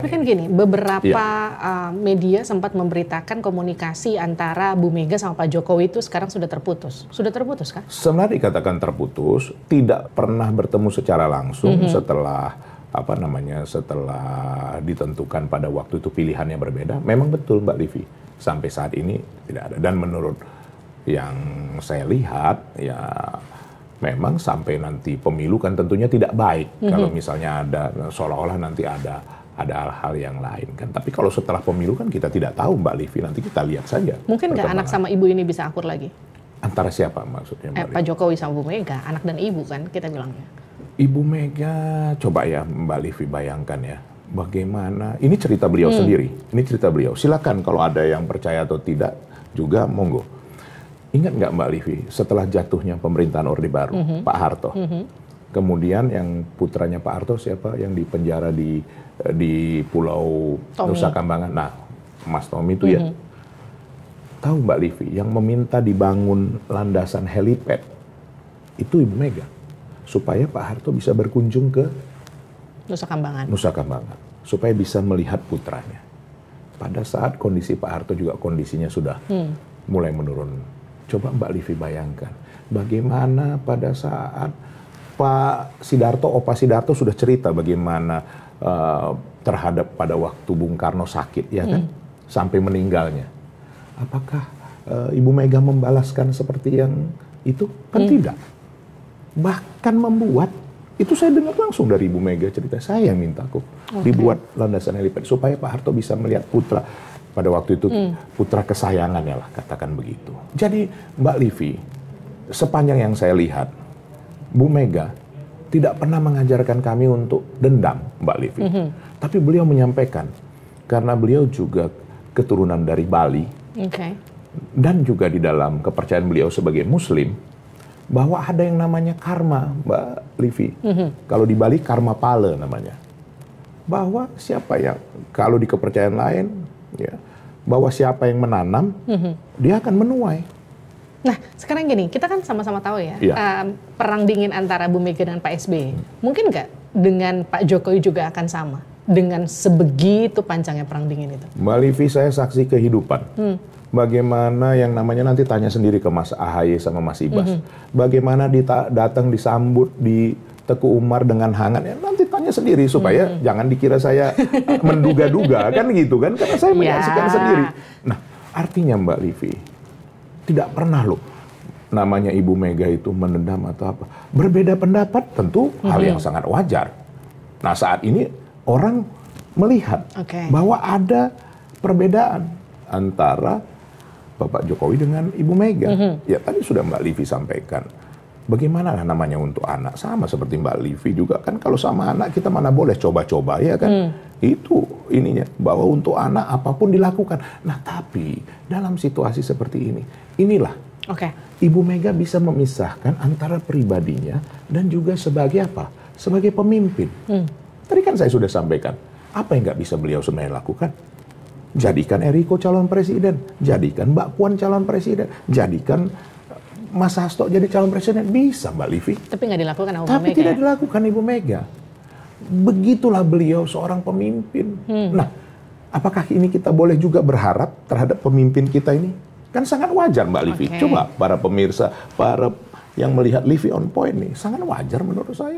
Tapi kan gini, beberapa media sempat memberitakan komunikasi antara Bu Mega sama Pak Jokowi itu sekarang sudah terputus. Sudah terputus kan? Sebenarnya dikatakan terputus, tidak pernah bertemu secara langsung setelah setelah ditentukan pada waktu itu pilihannya berbeda. Memang betul Mbak Livi, sampai saat ini tidak ada. Dan menurut yang saya lihat, ya memang sampai nanti pemilu kan tentunya tidak baik kalau misalnya ada seolah-olah nanti ada hal-hal yang lain kan. Tapi kalau setelah pemilu kan kita tidak tahu Mbak Livi, nanti kita lihat saja. Mungkin nggak anak sama ibu ini bisa akur lagi? Antara siapa maksudnya Mbak Livi? Pak Jokowi sama Bu Mega, anak dan ibu kan kita bilangnya. Ibu Mega, coba ya Mbak Livi bayangkan ya, bagaimana, ini cerita beliau sendiri, ini cerita beliau. Silakan kalau ada yang percaya atau tidak juga monggo. Ingat nggak Mbak Livi, setelah jatuhnya pemerintahan Orde Baru, Pak Harto, kemudian yang putranya Pak Harto siapa yang dipenjara di Pulau Nusa Kambangan, nah Mas Tommy itu ya, tahu Mbak Livi, yang meminta dibangun landasan helipad itu Ibu Mega, supaya Pak Harto bisa berkunjung ke Nusa Kambangan, supaya bisa melihat putranya. Pada saat kondisi Pak Harto juga kondisinya sudah mulai menurun. Coba Mbak Livi bayangkan, bagaimana pada saat Pak Sidarto, Opa Sidarto sudah cerita bagaimana terhadap pada waktu Bung Karno sakit, ya kan, sampai meninggalnya. Apakah Ibu Mega membalaskan seperti yang itu? Kan tidak. Bahkan membuat, itu saya dengar langsung dari Ibu Mega cerita, saya yang minta kok dibuat landasan helipad supaya Pak Harto bisa melihat putra. Pada waktu itu putra kesayangannya lah, katakan begitu. Jadi Mbak Livi, sepanjang yang saya lihat, Bu Mega tidak pernah mengajarkan kami untuk dendam, Mbak Livi. Tapi beliau menyampaikan, karena beliau juga keturunan dari Bali, dan juga di dalam kepercayaan beliau sebagai Muslim, bahwa ada yang namanya karma, Mbak Livi. Kalau di Bali karma pala namanya. Bahwa siapa yang, kalau di kepercayaan lain, ya, bahwa siapa yang menanam, dia akan menuai. Nah, sekarang gini, kita kan sama-sama tahu ya, perang dingin antara Bu Mega dan Pak SBY. Mungkin nggak dengan Pak Jokowi juga akan sama? Dengan sebegitu panjangnya perang dingin itu? Mbak Livi, saya saksi kehidupan. Bagaimana yang namanya, nanti tanya sendiri ke Mas AHY sama Mas Ibas. Bagaimana datang disambut di Teku Umar dengan hangat, ya nanti tanya sendiri supaya jangan dikira saya menduga-duga kan gitu kan, karena saya menyaksikan sendiri. Nah, artinya Mbak Livi, tidak pernah loh namanya Ibu Mega itu menendam atau apa. Berbeda pendapat tentu hal yang sangat wajar. Nah, saat ini orang melihat bahwa ada perbedaan antara Bapak Jokowi dengan Ibu Mega. Ya tadi sudah Mbak Livi sampaikan. Bagaimana namanya untuk anak, sama seperti Mbak Livi juga kan, kalau sama anak kita mana boleh coba-coba ya kan, itu ininya, bahwa untuk anak apapun dilakukan. Nah tapi dalam situasi seperti ini, inilah Ibu Mega bisa memisahkan antara pribadinya dan juga sebagai apa, sebagai pemimpin. Tadi kan saya sudah sampaikan, apa yang nggak bisa beliau sebenarnya lakukan? Jadikan Eriko calon presiden, jadikan Mbak Puan calon presiden, jadikan Mas Hasto jadi calon presiden, bisa Mbak Livi. Tapi nggak dilakukan sama Tapi Mega, tidak dilakukan Ibu Mega. Begitulah beliau seorang pemimpin. Nah, apakah ini kita boleh juga berharap terhadap pemimpin kita ini? Kan sangat wajar Mbak Livi. Coba para pemirsa, para yang melihat Livi on point nih, sangat wajar menurut saya.